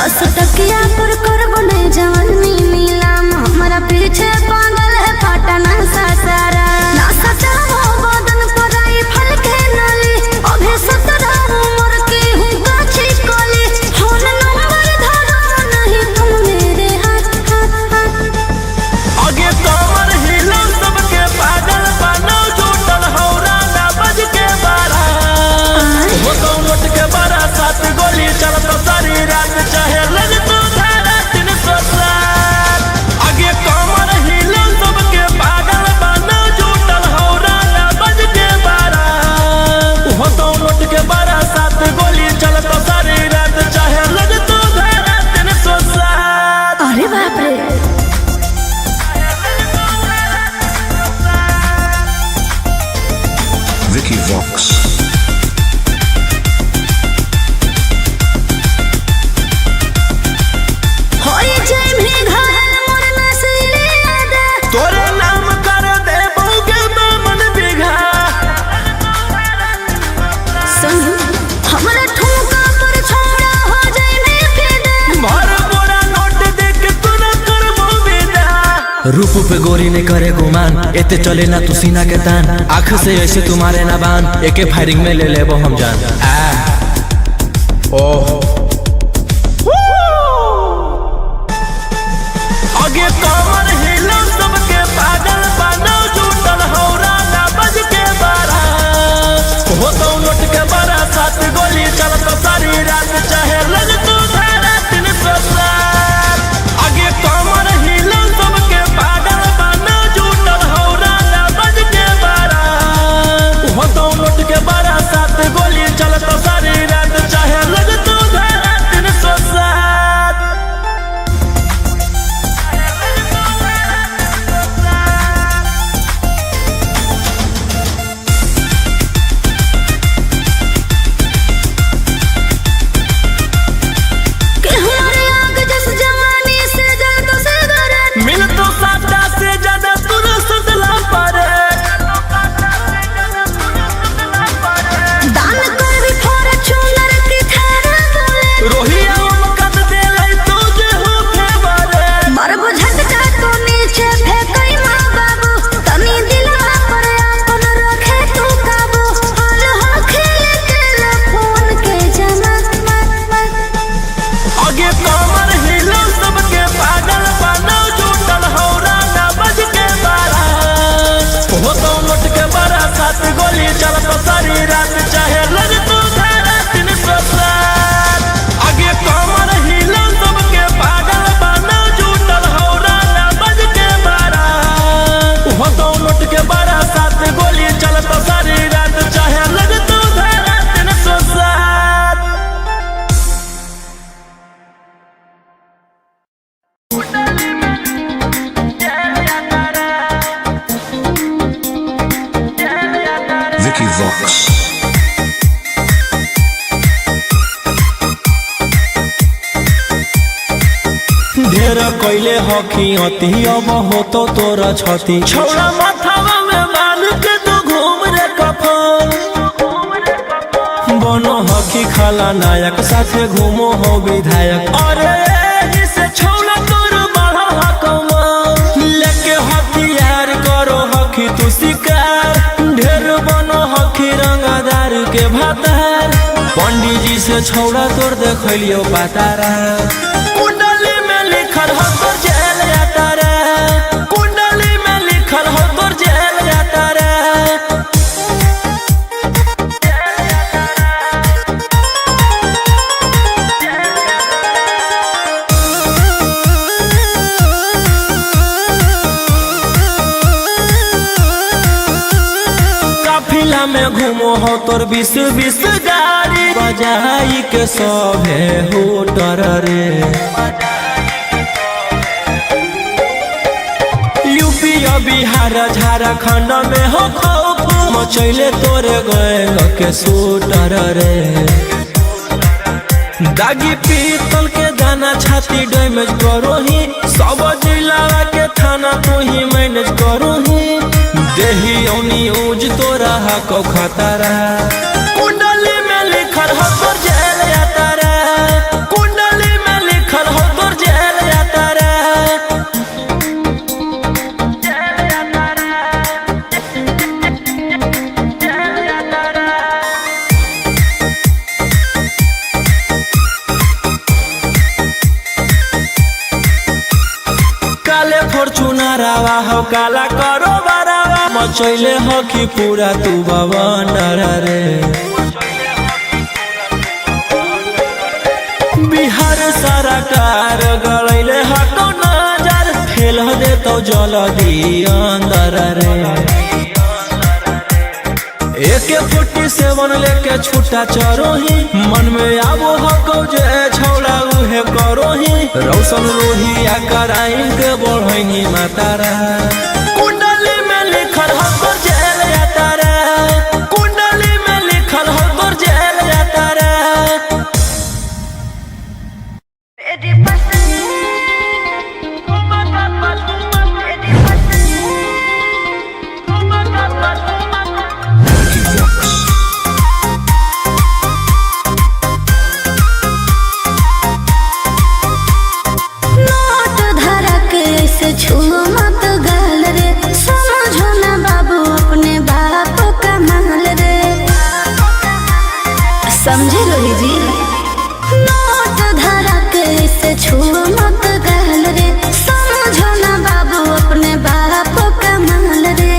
10 टकिया पर करबो नहीं जवानी नीलाम हमारा पीछे पागल है पटना सासारा ना सचाओ बदन पर आई फल के नाली अभी 17 उम्र की हूँ गाछी कोली फोन नंबर धरो नहीं तुम मेरे हाथ आगे कमर हिला सबके पागल बनो जुटल हौरा ना बज के बारा वो तो लौट के बारा 7 गोली चलत सारी रात चाहे लग तो धारा 307 आगे कमर हिला सबके पागल बनो जुटल हौरा ना बज के बारा वो तो लौट के बारा 7 गोली चलत सारी रात चाहे लग तो धारा 307। अरे बाप रे Vicky Vox. होई जय भी घायल मोर नसीले आदा तोरे नाम कर दे बोगे मन बिघा सुन हमरा ठुमका पर छोड़ा हो जाए ने फिदा भर बोरा नोट देख तू न करबो विदा रूप पे गोरी ने करे गुमान एते चले ना तू सीना के तान आँख से ऐसे तुम्हारे ना बान एके फायरिंग में ले लेबो हम जान ओह आगे कमर हिला सबके पागल बनो जुटल हौरा ना बज के बारा हो तो लौट के बारा 7 गोली चलत सारी रात चाहे लग तो धारा 307 आगे कमर हिला सबके पागल बनो जुटल हौरा ना बज के बारा हो तो लौट के बारा 7 गोली चलत सारी रात चाहे लग तो धारा 307। के हमारे आग जस जवानी से जल तो से गरत मिल तो सादा से ज्यादा तूने सदला पारे दान कर भी फॉर्च्यूनर की थारा बोले रोहिया मकद दे लाई तुझे हो फेवरे मरबो झटका तो नीचे फेंकई माँ बाबू तनी दिलवा पर अपन रखे तू काबू हाल हो खेले के फोन के जमात आगे कमर हिला सबके पागल बनो जुटल हौरा ना बज के बारा हो तो लौट के बारा 7 गोली चलत सारी रात चाहे लग तो धारा 307 आगे कमर हिला सबके पागल बनो जुटल हौरा ना बज के बारा हो तो लौट के बारा 7 गोली चलत सारी रात चाहे लग तो धारा 307। Vicky Vox. ढेर कैले हकी अति अब हो तो तोरा छती छौड़ा माथावा में बांध के तू घूम रे कफन बनो हकी खाला नायक साथे घूमो हो विधायक अरे एही से छौड़ा तोर बड़ा हकमा लेके हथियार करो हकी तू शिकार ढेर बनो हकी रंगदार के भातार पंडित जी से छौड़ा तोर देखलियो पातारा कुंडली में लिखल हो तोर जेल जाता रे कुंडली में लिखल हो तोर जेल जाता रे काफिला में घूमो हो तोर 20 गाड़ी बजाई के सभे होटर रे यूपी और बिहार झारखंड में हो खौफ मचैले तोरे गैंग के शूटर रे दागी पीतल के दाना छाती डैमेज करो ही सब जिला के थाना तो ही मैनेज करो ही देही औनी ऊज तोरा हको खतरा कुंडली में लिखल हो तोर जेल यात्रा कुंडली में सारावा हो काला करो बारावा मचैले हो कि पूरा तू बवंडर रे बिहार सरकार गलैले हको नजर फेल दे तो जल्दी अंदर रे AK-47 लेके छूटा चरोही मन में आबो हको जे छौला उहे करोही रौशन रोहिया कराइन के बढ़ैनी मातारा कुंडली में लिखल हको जेल यातारा कुंडली में लिखल हको जेल यातारा Vicky Vox. नोट धरा के ऐसे छुओ मत गाल रे समझो ना बाबू अपने बाप का माल रे समझे रोही जी नोट धरा के ऐसे छुओ मत गाल रे समझो ना बाबू अपने बाप का माल रे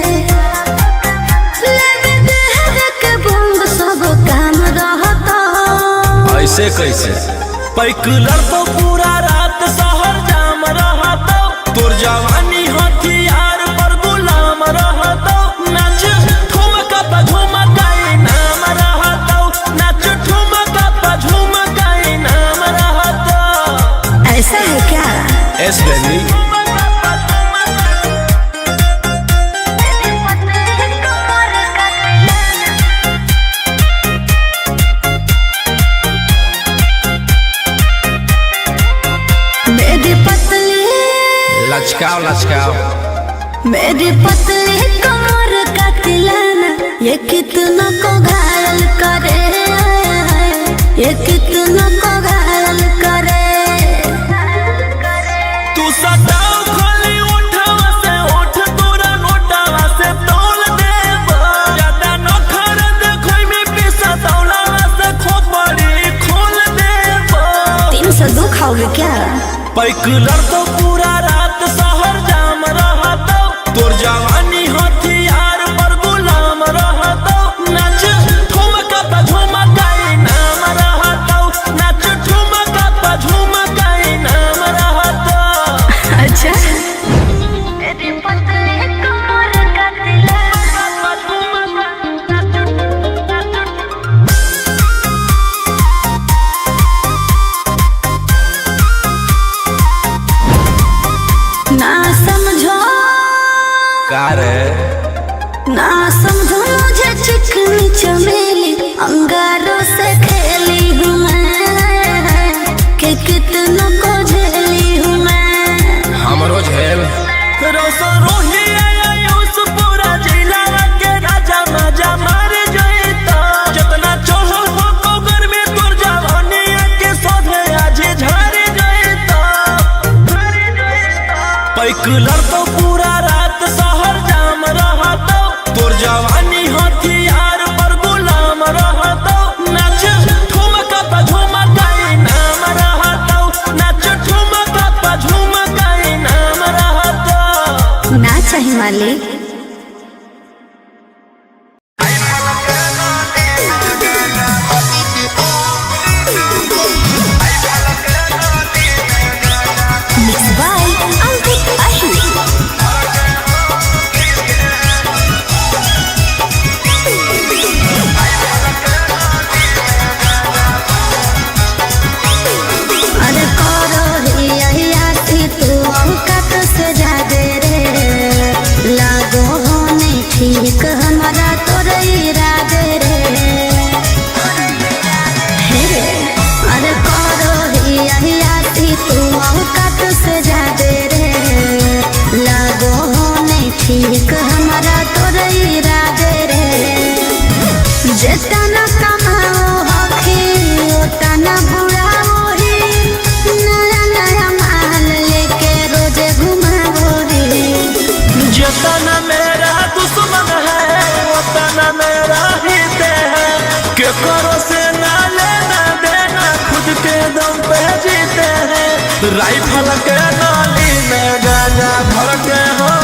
लेवे देह के बंग सब काम रहता ऐसे कैसे पैकुलर तो पूरा रात शहर जाम रहतो तोर जवानी हथियार पर गुलाम रहतो नाच ठुमका पे झुमकाई नाम रहतो नाच ठुमका पे झुमकाई नाम रहतो ऐसा है क्या एस बेबी मेरी पतली लचकाओ लचकाओ मेरी पतली कमर का तिलाना ये कितना को घायल करे ये कितना को घायल करे तू सताओ खाली उठवा से उठ तोरा नोटवा से तोल देबो ज्यादा न खरद खोई में पैसा तौलावा से खोपड़ी खोल देबो 302 खाओगे क्या पैकुलर तो पूरा रात शहर जाम रहतो तोर जवानी हथियार पर गुलाम रहतो नाच ठुमका पे झुमकाई नाम रहतो नाच ठुमका पे झुमकाई नाम रहतो अच्छा मेरी पतली कमर का ना समझो का रे ना समझो मुझे चिकनी चमेली अंगारों से खेली हूँ मैं कि कितना को झेली हूँ मैं हमरो झेल रोशन रोहिया उस पूरा जिला के राजा मजा मार जइतो जितना चढ़ो हो कोगर में तोर जवानी के सोधे आज झाड़ जइतो पैकुलर तो पूरा रात शहर जाम रहतो तोर जवानी हथियार पर गुलाम रहतो नाच ठुमका पे झुमकाई नाम रहतो नाच ठुमका पे झुमकाई नाम रहतो ना चाहिए मालिक Mixed by Ankit Ahi. अरे करो हिया तू औकात से जादे रे लागो होने ठीक हमारा तोरे इरादे रे हे रे अरे करो हिया तू औकात से जादे रे लागो होने ठीक हमारा तोरे इरादे रे जितना कमाओ हखी उतना बुढ़ाओ ही नया नया माल लेके रोजे घुमाओ रे जितना मेरा दुश्मन है उतना मेरा हित है के करो से ना लेना देना खुद के दम पे जीते हैं राइफल के नाली में गाजा भर के हो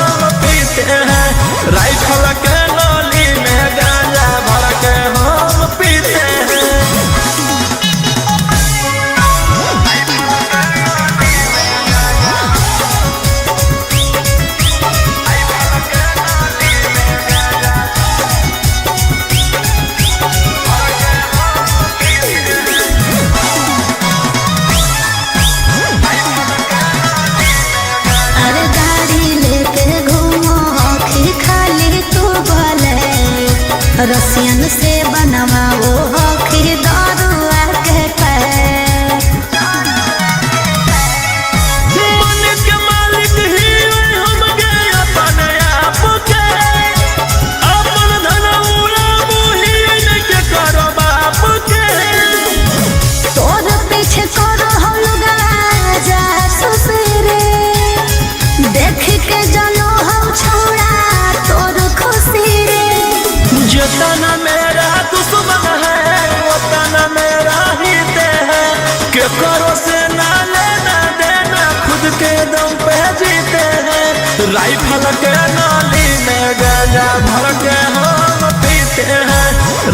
के करो से ना लेना देना खुद के दम पे जीते हैं राइफल के नाली में गांजा भर के हम पीते हैं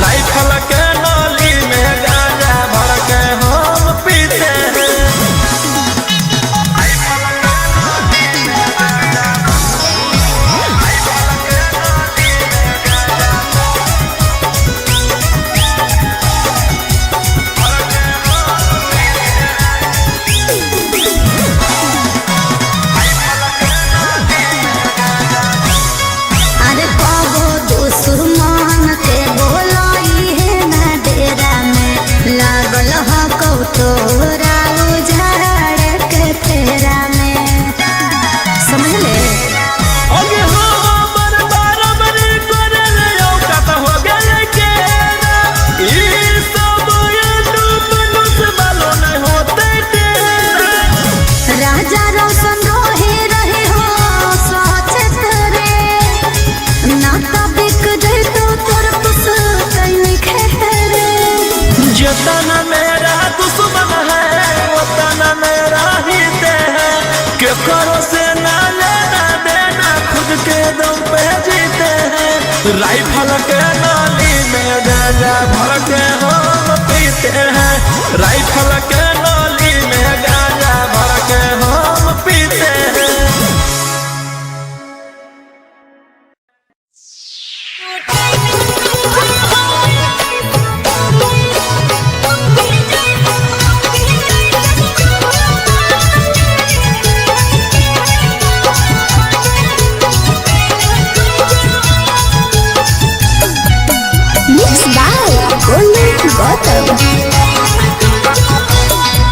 राइफल के नाली में गांजा भर के हम पीते हैं अरे बाबो दुश्मन के बोलाई है ना डेरा में लागल ह कौतोरा उजाड़ के फेरा में समझ ले अगे हमर बराबरी करे ले औकात हो गेले के ई सब यूट्यूब न्यूज़ वालों नहीं होते तेरा राजा रोशन रहे हो सचेत रे नाता बिक जाए तो तोर पुस कहीं खेत रे जितना मेरा दुश्मन है उतना मेरा हित है के करो से ना लेना देना खुद के दम पे जीते हैं राइफल के नाली में गांजा भर के हम पीते हैं राइफल के नाली में गांजा भर के हम पीते हैं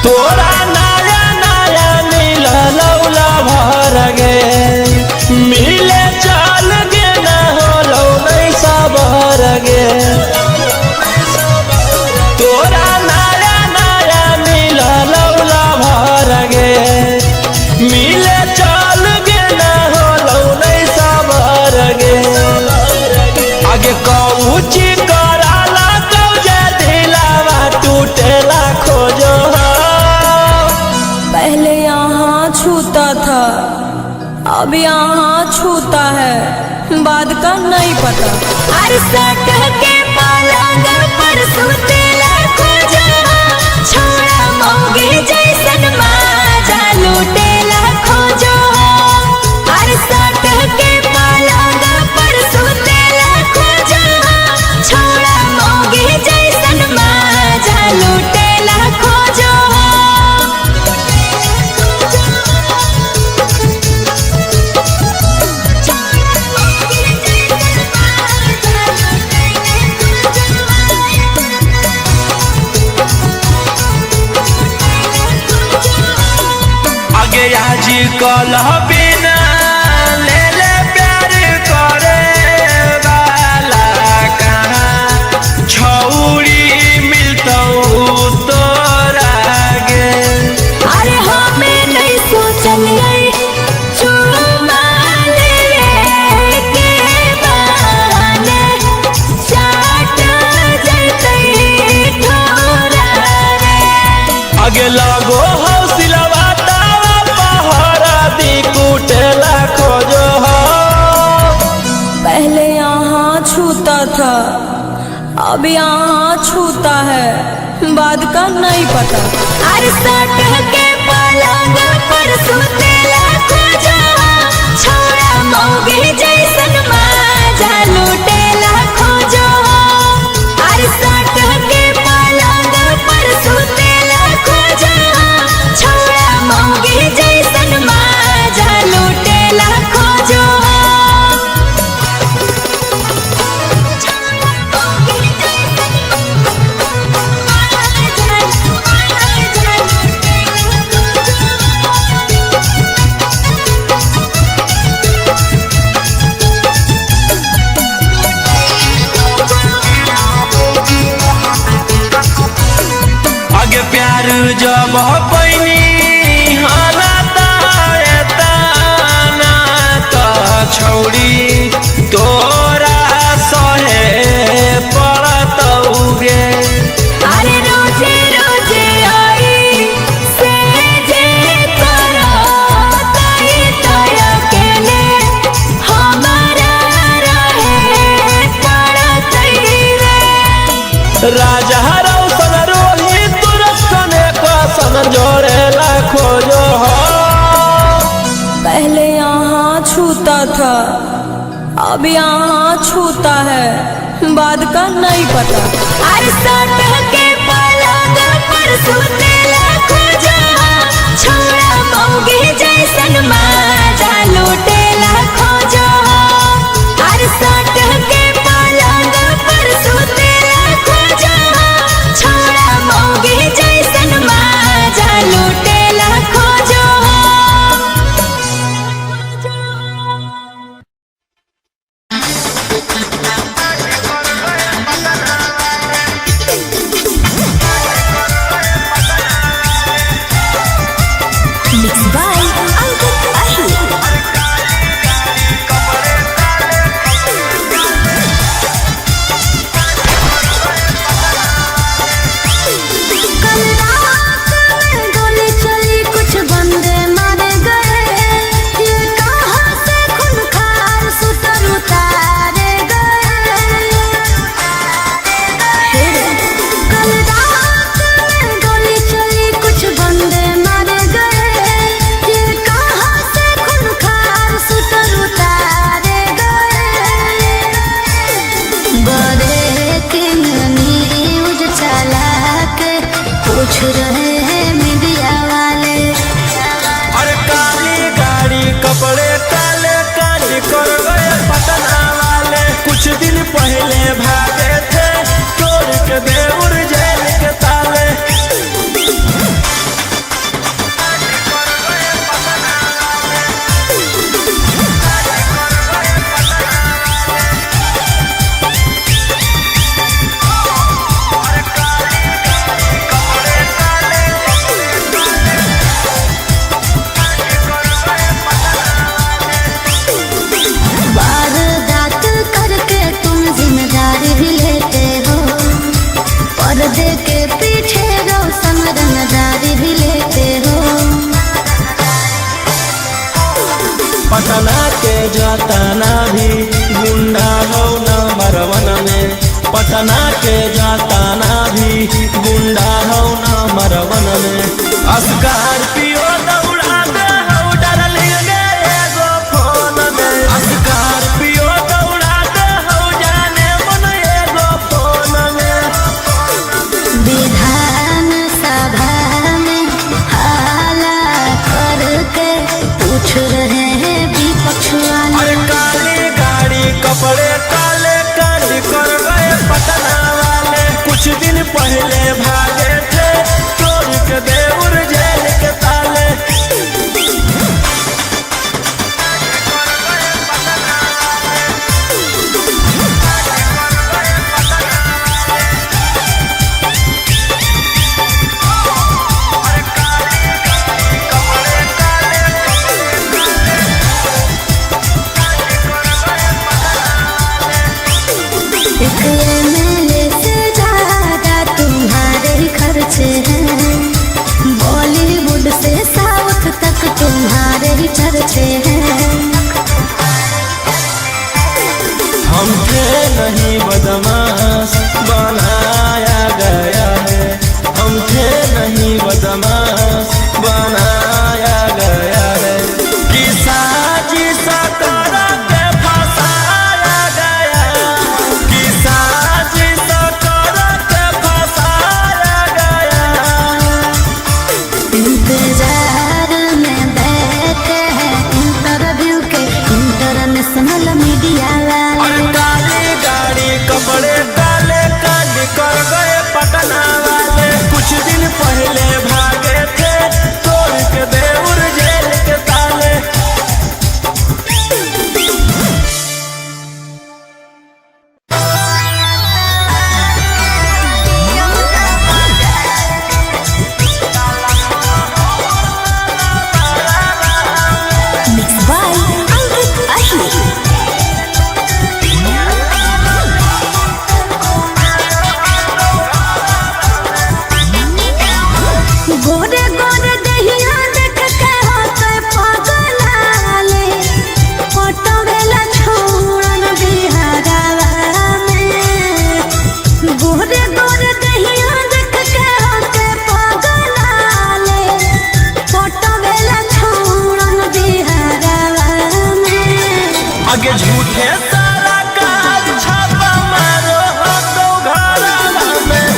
तोरा नया नया मिलल लौला भर गे मिले चल गे न होलो नहीं सबर गे तोरा नया नया मिलल लौला भर गे मिले चल गे न होलो नहीं सबर गे आगे कौची कराला कौजे दिलावा टूटेला खोजो पहले यहाँ छूता था अब यहाँ छूता है बाद का नहीं पता अरे सट के पलंग पर सुतेला खोजा छोड़ा मौगे जैसन माजा लूटेला खोजो अरे सट के पलंग पर सुतेला खोजा छोड़ा मौगे जैसन माजा लूटेला खोजो आगे आज कल बिना ले ले प्यार करे वाला कहाँ छौड़ी मिलतौ तोरा गे अरे हमें नहीं सोचलिए चुमा लेवे के बहाने चाट जैतई ठोरा रे आगे लगो हौसलवा तावा पहरा दी कुटेला खोजो हो पहले यहाँ छूता था अब यहाँ छूता है बाद का नहीं पता अरे सट के पलंग पर सुतेला खोजा छोड़ा मौगे जैसन माजा लूटेला खोजो अरे सट के पलंग पर सुतेला खोजा छोड़ा मौगे जैसन माजा लूटेला खोजो आगे प्यार जब पैनी हालाता एतना त छौड़ी तोरा सहे पड़तौगे अरे रोजे रोजे आई हमर जोड़े लाखो जो हो। पहले यहाँ छूता था अब यहाँ छूता है, बाद का नहीं पता। अरे सट के पलंग पर सुतेला खोजा, छोड़ा मौगी जैसन माजा लूटेला खोजा। अरे सट के पलंग पर सुतेला खोजा, छोड़ा मौगी जैसन माजा लूटेला खोजा। Mixed by Ankit Ahir. कल रात में गोली चली, कुछ बंदे मारे गए। ये कहाँ से खूंखार शूटर उतारे गए। कल रात में गोली चली, कुछ बंदे मारे गए। ये कहाँ से खूंखार शूटर उतारे गए। बड़े किंग न्यूज चला के पूछ रहे हैं मीडिया वाले। अरे काली गाड़ी कपड़े काले काली कर गए पटना वाले। कुछ दिन पहले भागे थे तोड़ के देउर जेल के ताले। वारदात करके तुम जिम्मेदारी भी लेते हो, पर्दे के पीछे रोशन रंगदारी भी लेते हो। पटना के जाताना भी गुंडा हो नंबर वन में। पटना के जाताना भी गुंडा हो नंबर वन में। स्कॉर्पियो दौड़ा दे हो डार्लिंग एगो फोन में। स्कॉर्पियो दौड़ा दे हो जाने मन एगो फोन में। विधान सभा में हाला करके पूछ रहे हैं विपक्ष वाले। अरे काली गाड़ी कपड़े काले काली कर गए पटना वाले। कुछ दिन पहले भागे थे तोड़ के देउर जेल के ताले। आगे झूठे सारा काज छापा मारो हो तो घरवा में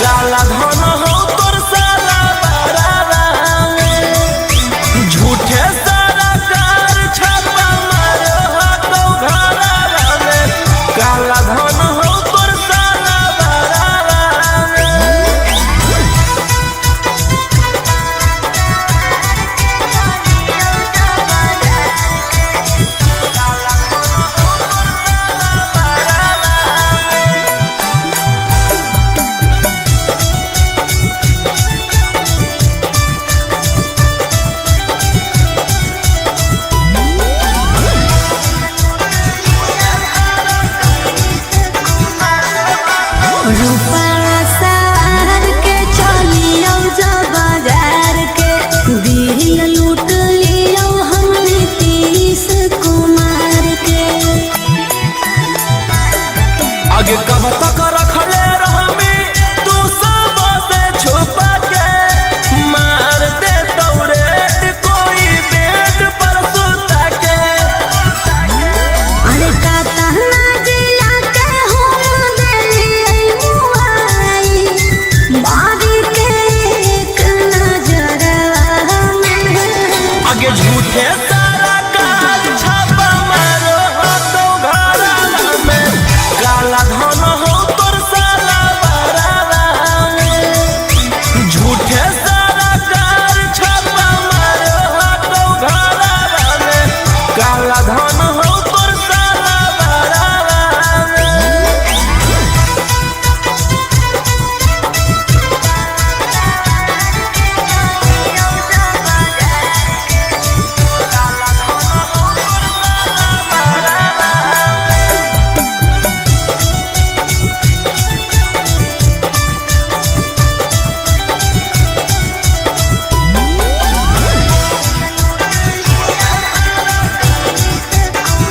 काला धन हो तोर साला बरारा में झूठे सारा काज छापा मारो हो तो घरवा में काला धन हो तोर साला बरारा में रूपा सवार के चलियो जो बाजार के दिल लूट लियो हम नीतीश कुमार के आगे कब तक रखले रहमी तू सब से छुपा के मार दे तौरेट कोई बेड पर सुता के अरे का कहना जिया के हम दिलिए मुआई बारी के एक नजरवा में आगे झूठे सारा काज छापा मारो हो तो घरवा में काला धन हो तोर साला बरारा में झूठे सारा काज छापा मारो हो तो घरवा में काला धन हो तोर साला बरारा में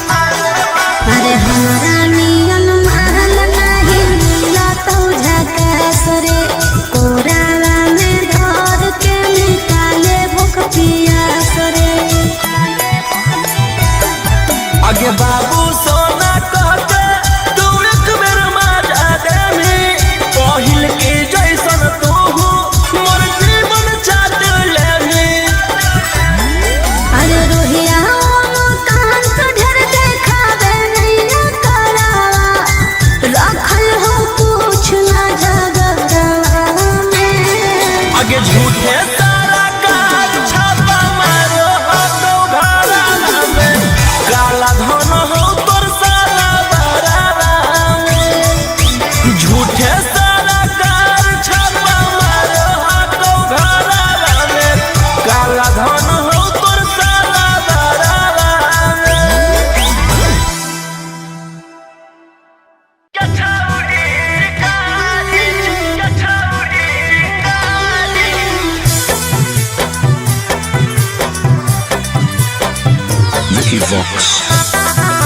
अरे हमरा नियन महल नहीं मिला तो झकास रे कोरावा में धर के निकाले भूख पियास रे आगे बाबू सोना कहते तू एक बेर मजा देमी पहिल के जैसन तू मोर जीवन चाट लेमी अरे रोहिया कान तो ढेर देखावे नहीं करावा रखल हो कुछ ना जगरवा में आगे झूठे सारा काज छापा मारो हो तो घरवा में काला धन हो तोर साला बरारा में झूठे सारा काज छापा मारो हो तो घरवा में काला धन हो तोर साला बरारा में Vicky Vox.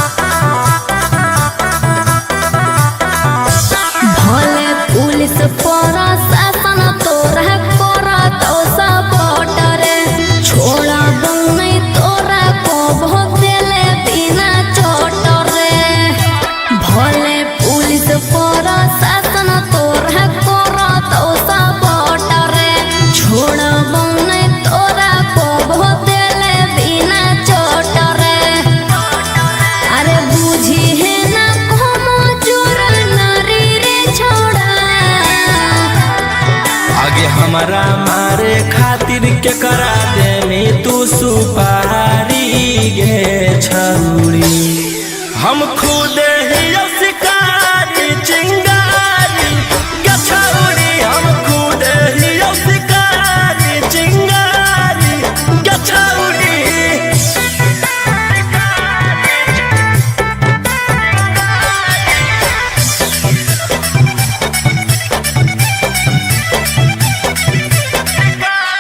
भले पुलिस प्रशासन तोरा कोरा तो सपोर्ट रे छोड़ा दूं नहीं तोरा को भोग देले बिना चोट रे भले पुलिस प्रशासन तोरा कोरा तो सपोर्ट रे छोड़ा दूं नहीं तोरा को भोग देले बिना चोट रे अरे बुझी है ना कोनो चोर नारी रे छोड़ा आगे हमारा मारे खातिर के करा देनी तू सुपारी गे छौरी हम खुद ही शिकारी चिंगारी गे छौरी हम खुद ही शिकारी चिंगारी गे छौरी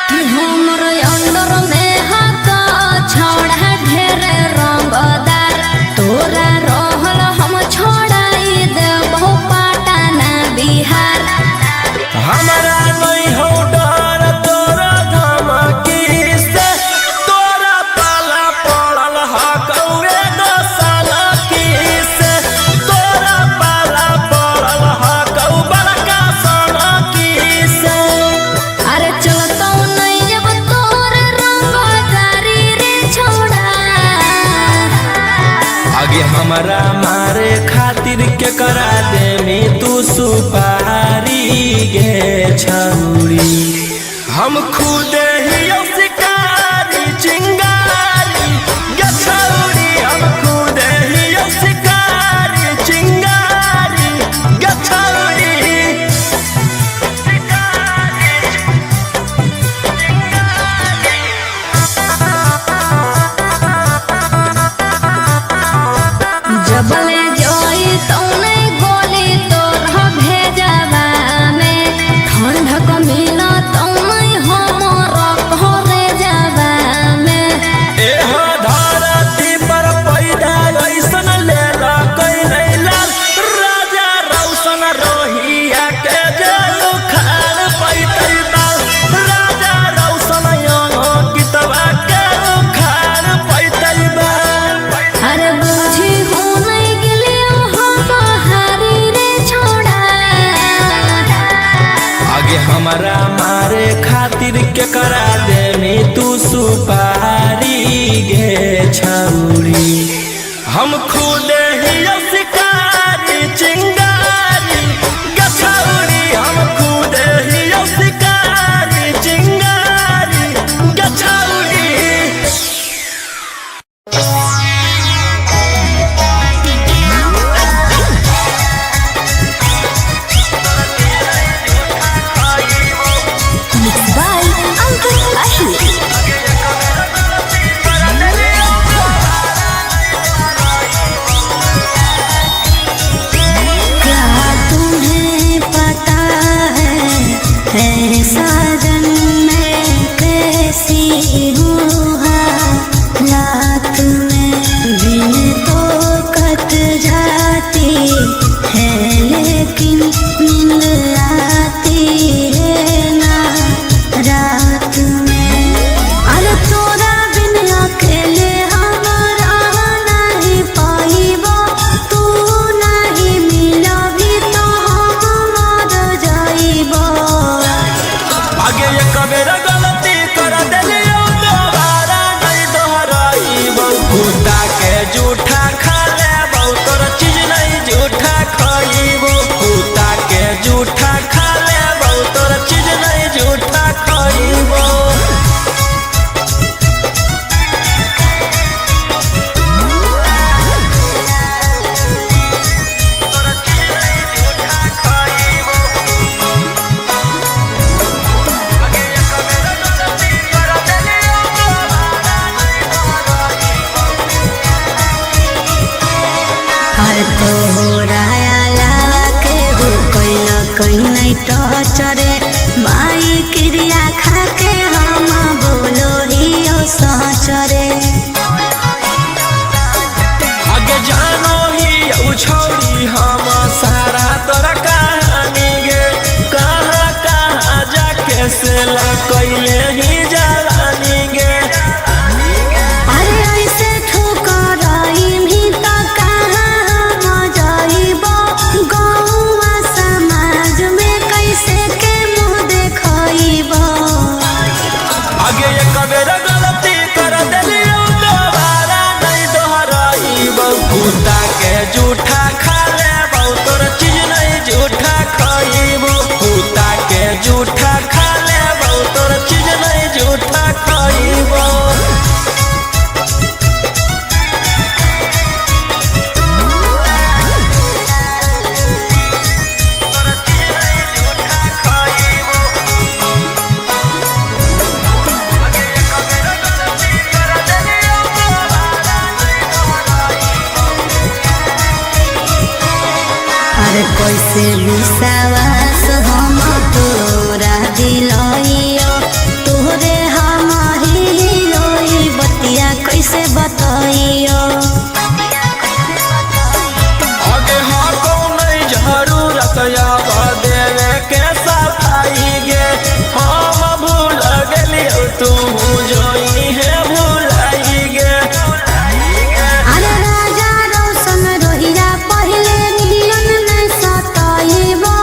कि हमर अंदर में हका छोड़ा ढेर रंगदार तोरा रहल हम छोड़ हमरा मारे खातिर के करा दे में तू सुपारी गे छौरी। हम खुद ही शिकारी चिंगारी गे छौरी, हम खुद ही शिकारी चिंगारी गे छौरी। जबले जोई तौने गोली तोर भेजवा में ठंड को मिला तौने हमर घरे जावा में। एह धरती पर पैदा ऐसन लेला कैले लाल राजा रौशन रोहिया के जेल खान पैतै बाल। राजा रौशन यहाँ कितवा के खान पैतै बाल। अरे बुझी हो नहीं गेलियो हम हारी रे छोड़ा। आगे हमारा मारे खातिर के करा दे में तू सुपारी गे छौरी। हम खुद ही शिकारी चिंगारी गे छौरी, हम खुद ही शिकारी चिंगारी गे छौरी। Mixed by Uncle Ahmed. क्या तुम्हें पता है साजन में कैसी हूँ हालात में। दिन तो कट जाती है लेकिन नींद आती है ना रात में। अरे तोरा बिन अकेले हमारा नहीं पाइबो, तू नहीं मिलबी तो हम मर जाइबो। आगे ये कबेर गलती कर देलियो दोबारा नहीं दोहराइबो। खुदा के झूठा खा लेबो, तोर चीज नहीं झूठा खाइबो। खुदा के झूठा खा लेबो, तोर चीज नहीं झूठा खाइबो। हर तोरा अलावा केहू कोई नहीं टचरे। माई क्रिया खा के हम बोलो हियो सचरे। आगे जानो ही उछौरी हम सारा तोरा कहानी गे। कहाँ कहाँ जाके से कैले ही जवानी गे। अरे ऐसे ठोकराई भी तो कहाँ हम जाइबो। गौवा समाज में कैसे के मुँह देखाइबो। आगे ये कबेर गलती कर देलियो दोबारा नहीं दोहराइबो। खुदा के झूठा खा लेबो, तोर चीज नहीं झूठा खाइबो। खुदा के झूठा खा लेबो, तोर चीज नहीं झूठा खाइबो। अरे कैसे विश्वास हम तोरा दिलइयो। तोरे हम हिलोई बतिया कैसे बतइयो। आगे हाँ कौन जरूरत याद देवे के सफाई गे। हम भूल गेलियो तू जोई है भूलाई गे। अरे राजा रौशन रोहिया पहले नियन नहीं सताइबो।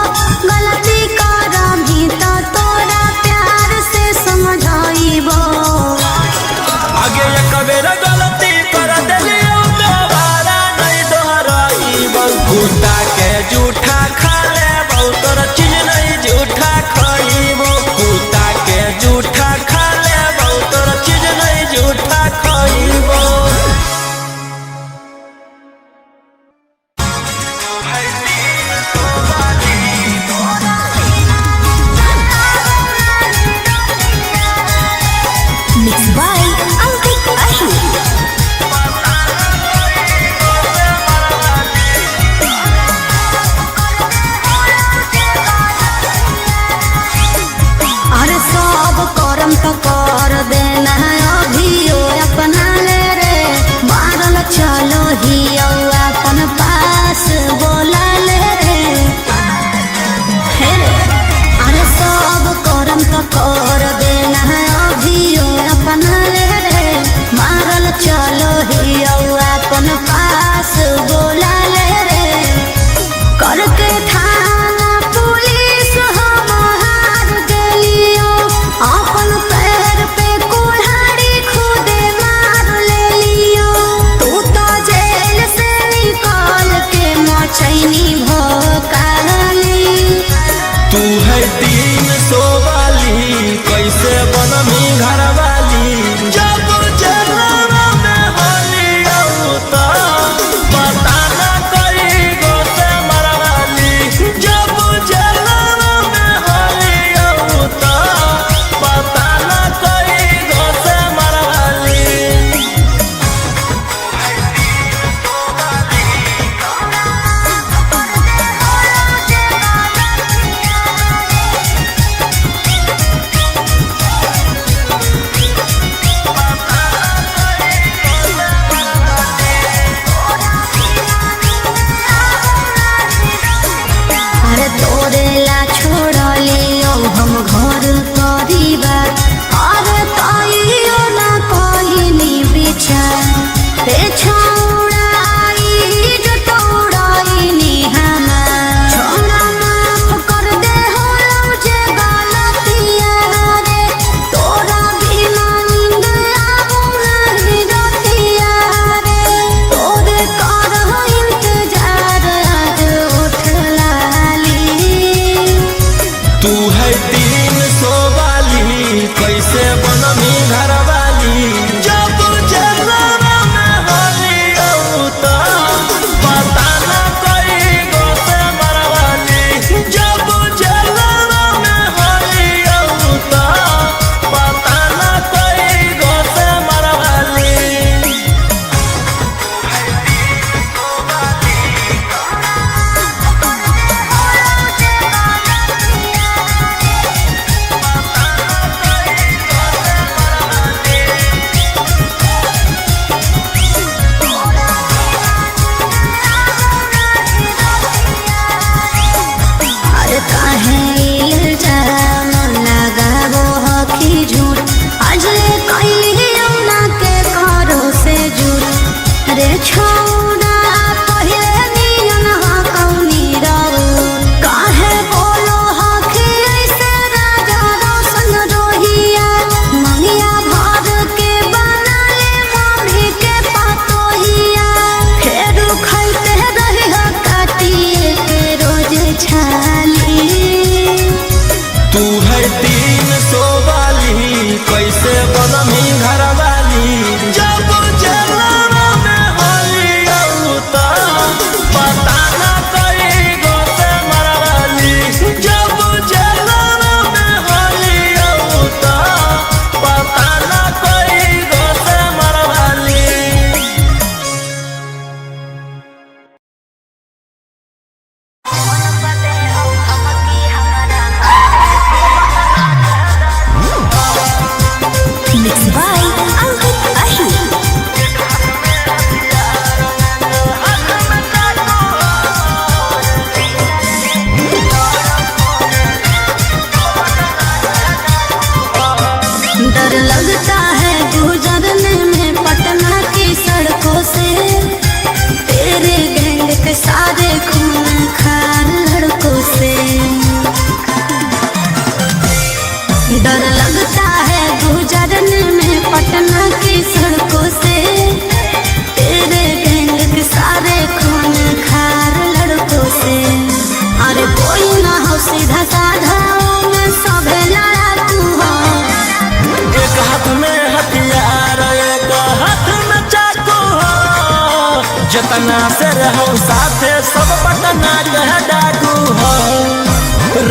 जितना से रहो साथे सब पटना के डाकू हो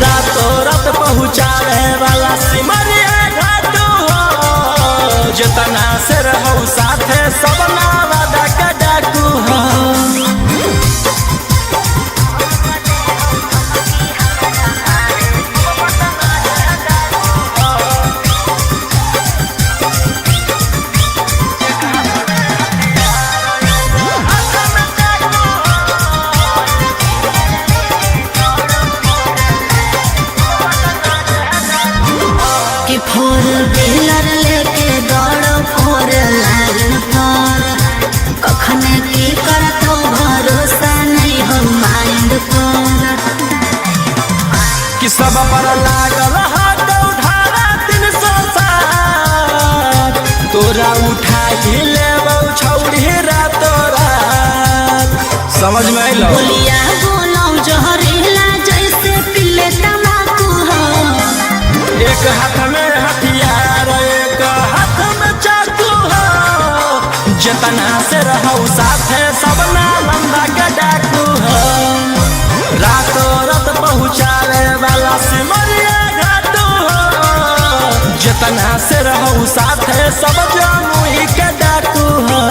रातों रात पहुँचावे वाला सिमरिया घाटू हो जितना से रहो साथे सब नावादा के डाकू हो फोर व्हीलर लेके दौड़ो फोर लाइन पर कखने की करतो भरोसा नहीं हो माइंड पर कि सब पर लागल हाथ उठारा 360 तोरा उठा के लेबो छौड़ी रातो रात समझ में आइलो बोलिया बोलो जहरीला जैसे पिले तमाकू हो एक हाथ में हथियार एक हाथ में चाकू हो जितना से रहो साथे सब नालंदा के डाकू हो रातों रात पहुँचावे वाला सिमरिया घाटू हो जितना से रहो साथे सब जमुई के डाकू हो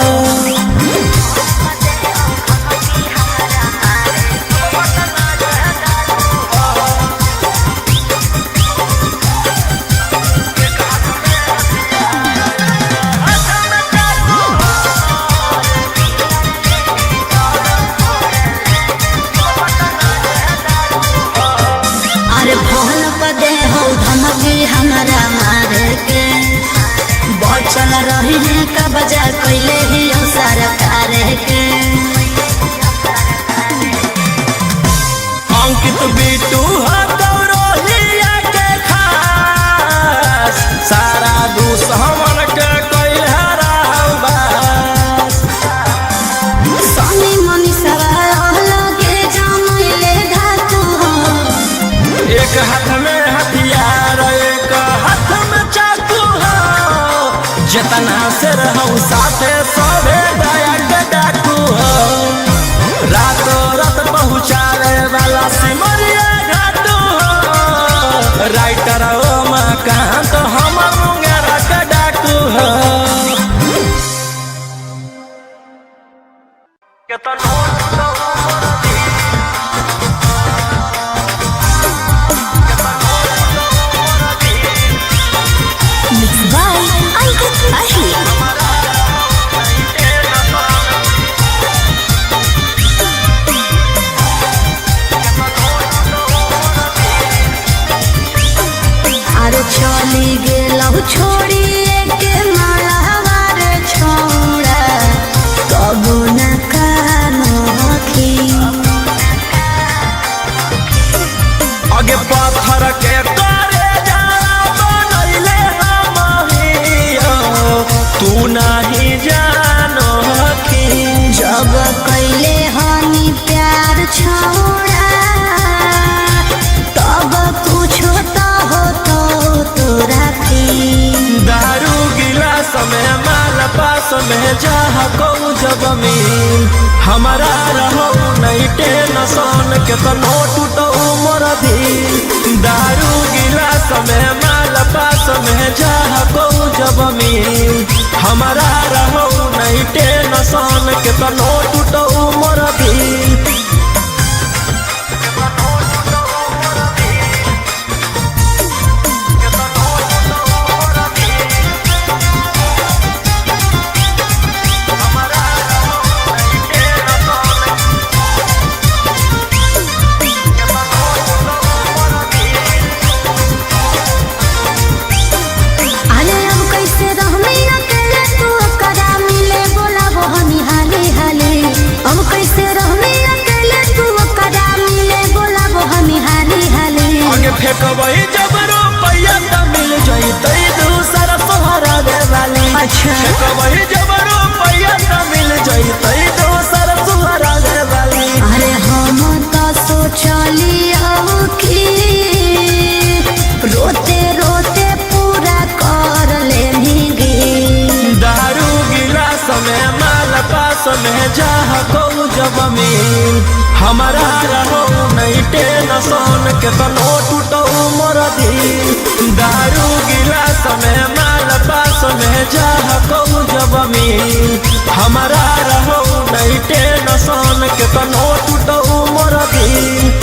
भोल पदे हो धमकी हमारा मारे के बचल रही है का बजा कैले ही हो सरकार के अंकित बीटू हो गौरहिया के खास सारा दुश्मन के कोई हराव बस सोनी मनी सवार लगे जमले धातु हो एक हाथ में हथियार एक हाथ में चाकू हो जितना से रहो साथे सबे दया के डाकू हो रातों रात पहुँचावे वाला सिमरिया घाटू हो राइटर ओमाकांत हमर मुंगेरा के डाकू हो चली गेलौ छोड़ी के मालावार छोड़ा कबो न कानोखी आगे पत्थर के करे बनैले हमहियो तू नहीं जानो की जब कैले हनी प्यार छोड़ा तब कुछो तो हो तो दारू गिलास में माल पास में जाह को जब मिल हमारा रहो नहीं टेंशन के तो टूटो मोर दिल दारू गिलास में माल पास में जाह को जब मिल हमारा रहो नहीं टेंशन के तो टूटो मोर दिल फेंकबई जब रुपया त मिल जइतै दूसरा सहारा दे वाली अच्छा फेंकबई जब रुपया त मिल जइतै दूसरा सहारा दे वाली अरे हम तो सोचलियो कि रोते रोते पूरा कर लेंगे दारू गिलास में माल पास पास में जा को जब मिल हमारा रहो नहीं टेंशन के तनो टूटो मोर दिल दारू गिलास में माल पास में जा को जब मिल हमारा रहो नहीं टेंशन के तनो टूटो मोर दिल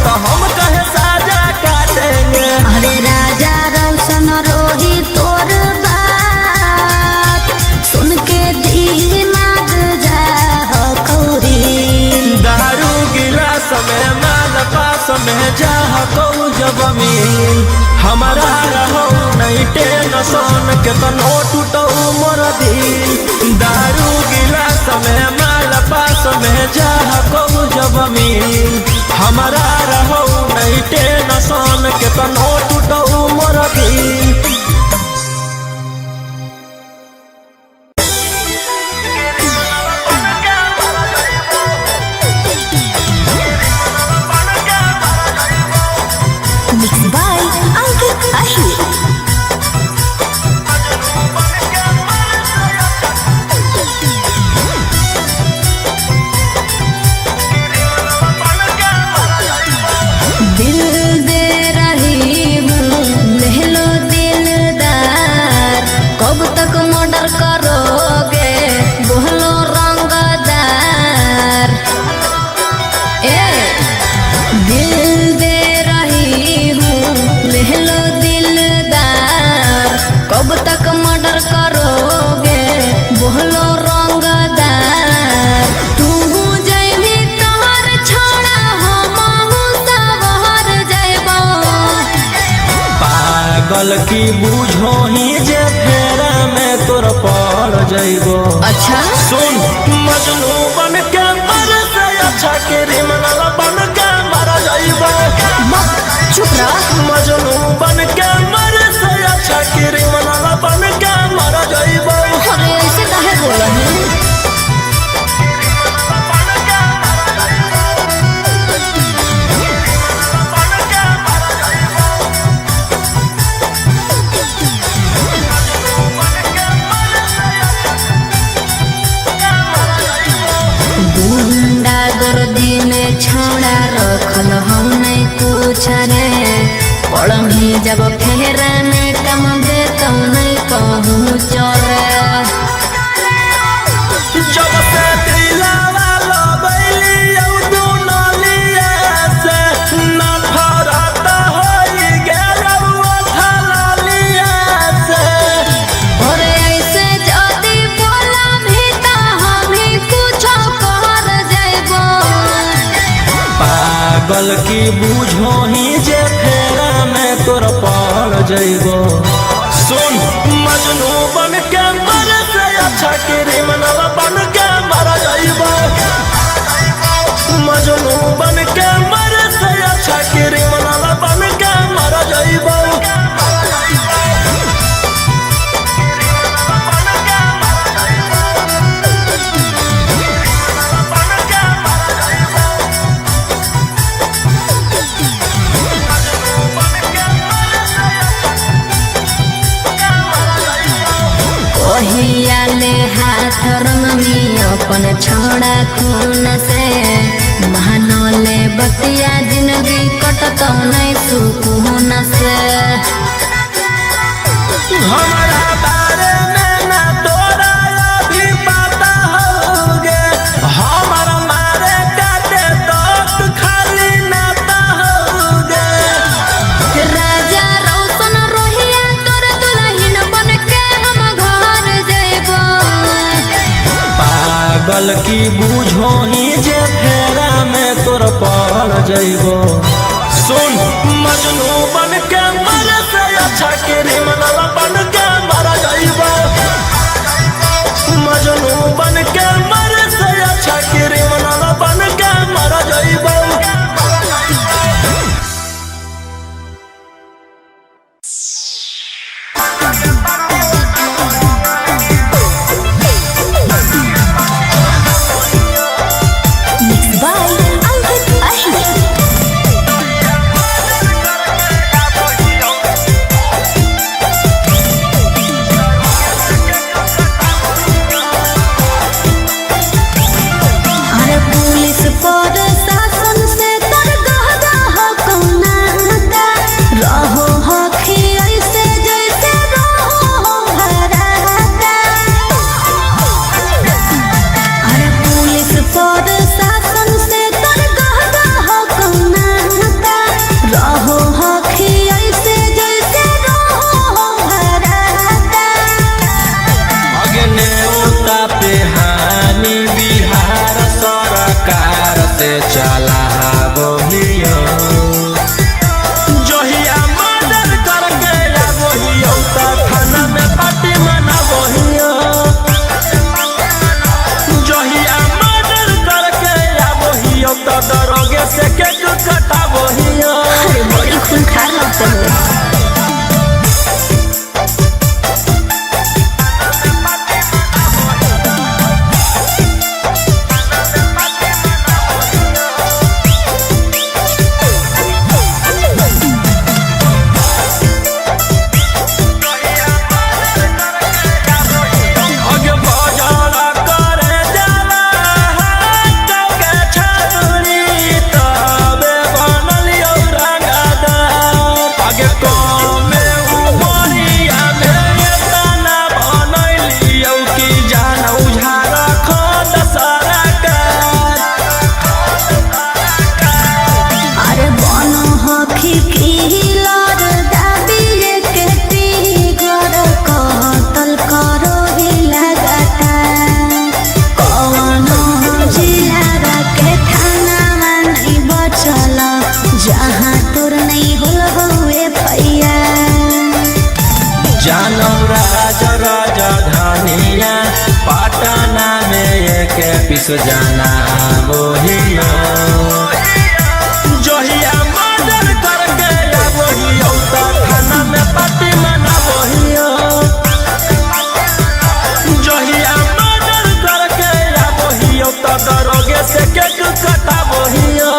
तो हम कहे साजा काटेंगे। अरे राजा रोशन रोही तोर बात सुन के दिमाग जा हो कौरी दारू गिलास में माल पास में जा को जब मिल हमारा रहो नहीं टेंशन के तनो टूटो मोर दिल दारू गिलास में माल पास में जा को जब मिल हमारा रहो नहीं टेंशन के तनो टूटो मोर दिल Mixed by Ankit Ahir. दिल दे रही हूँ ले लो दिलदार कब तक मर्डर करोगे बोलो रंगदार ए दिल दे रही हूँ ले लो दिलदार कब तक मर्डर करोगे बोलो रंगदार तू जैबी तोहर छोड़ा हमहू तोहर जैबो पागल की बूझो ही जे फेरा में तोर पड़ जइबो अच्छा सुन मजनू बन के मर से अच्छा क्रिमिनल बन के मर जइबो चुप रह मजनू बन के मर से अच्छा क्रिमिनल बन के मर जइबो अरे ऐसे काहे बोला है गुंडा गर्दी में छौड़ा रखल हम नहीं कुछ रे पढ़ी जब फेरा में कम दे तो नहीं कहूँ चोरे जब से दिलावा लगैली औ दुनलिया से नफरत होई गेल अथलिया से और ऐसे जदी बोला भी तो हम ही कुछ कर जैबो पागल की बूझो ही जे फेरा में तोर पड़ जइबो सुन मजनू बन के मर से अच्छा क्रिमिनल बन के मर जइबो मजनू बन के मर से अच्छा क्रिमिनल बन के मर जइबो कहिया ले हाथ रंगमी अपन छोड़ा खून से महानले बतिया जिंदगी कटत नहीं सुकून से हमारा बारे में ना तोरा अभी पता होगे हमारा मारे काटे तो खाली नाता होगे राजा रोशन रोहिया तोर दुल्हन बन के हम घर जइबो पागल की बूझो ही जे फेरा में तोर जइबो। सुन मजनू बन के मरे से अच्छा क्रिमिनल बन के मर जइबो। मजनू बन के मरे से अच्छा क्रिमिनल बन के मर जइबो। पिस जाना बोहियो जोहिया मर्डर करके बोहियो तो थाना में पार्टी मना बोहियो। जोहिया मर्डर करके बोहियो तो दरोगे से केक कटा बोहियो।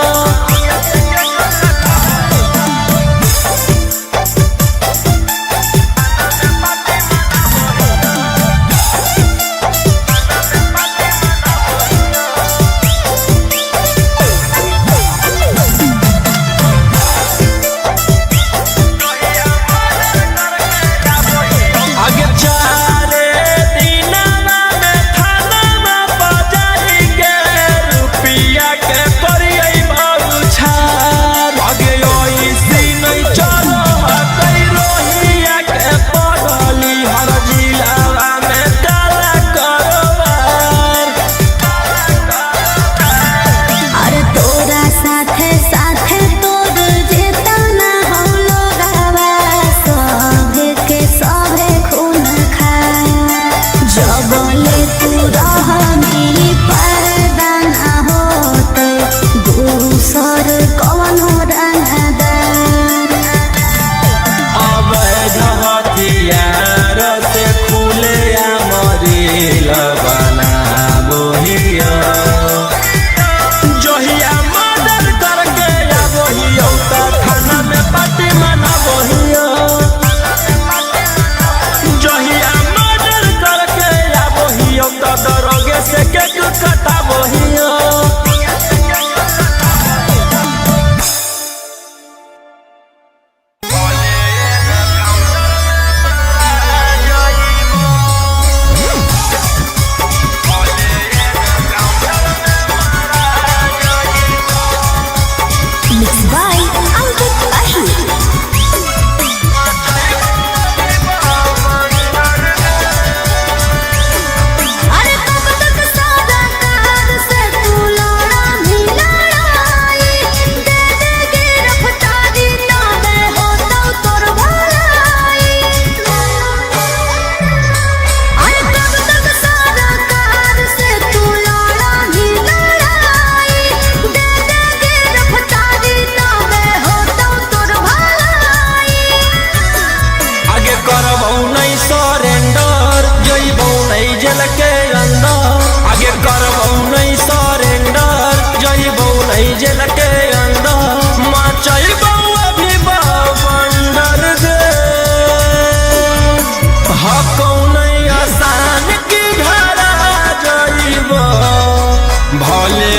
भले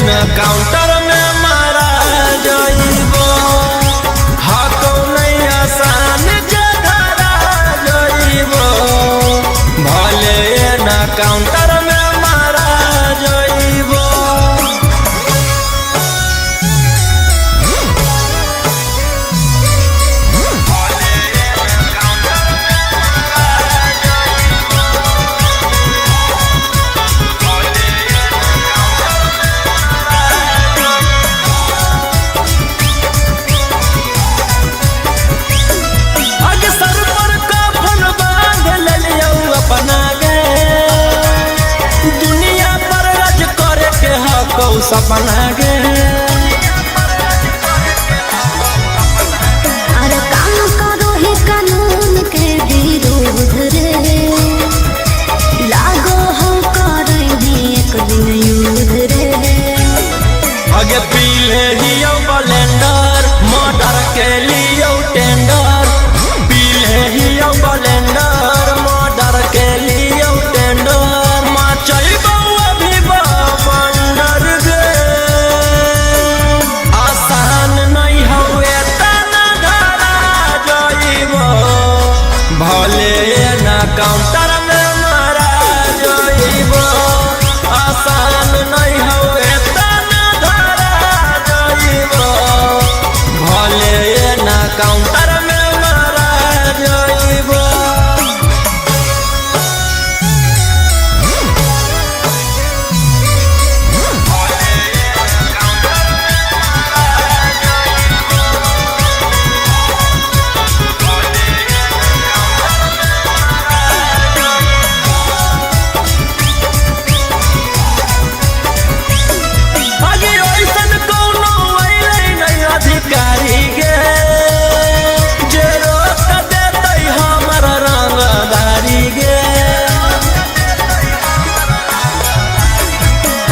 न काउंटर में मारा जइबो हको नहीं आसान जधरा जइबो भले न काउंटर में मारा जइबो सपना गे अरे काम करो ही कानून के विरोध रे लागो हम करेंगे एक दिन युद्ध रे आगे पीले हियो ब्लेंडर मर्डर के लिए टेंडर पीले हियो ब्लेंडर मर्डर के लिए टेंडर माचइबो अभी बंडर गे आसान नहीं हवे तना धरा जइबो भले ना काउंटर में मारा जइबो आसान नहीं हवे तना धरा जइबो भले ना काउंटर में मारा जइबो आगे ओइसन कोनो अइलै नहीं अधिकारी गे जे रोक देतै हमर रंगदारी गे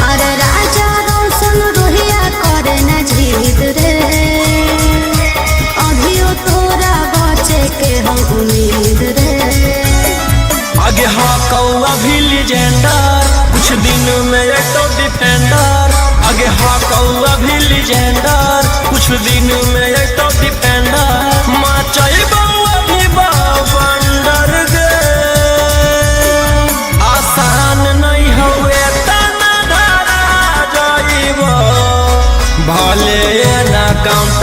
अरे राजा रोशन रोहिया करे न जीत रे अभियो तोरा बचे के हम उम्मीद रे आगे हाँ कौआ भी लीजेंडर कुछ दिन में एक तो डिफेंडर आगे हाँ कौआ भी लीजेंडर कुछ दिन में एक तो डिफेंडर माचइबो अभी बंडर गे आसान नहीं हवे तना धरा जइबो भले ना काउंटर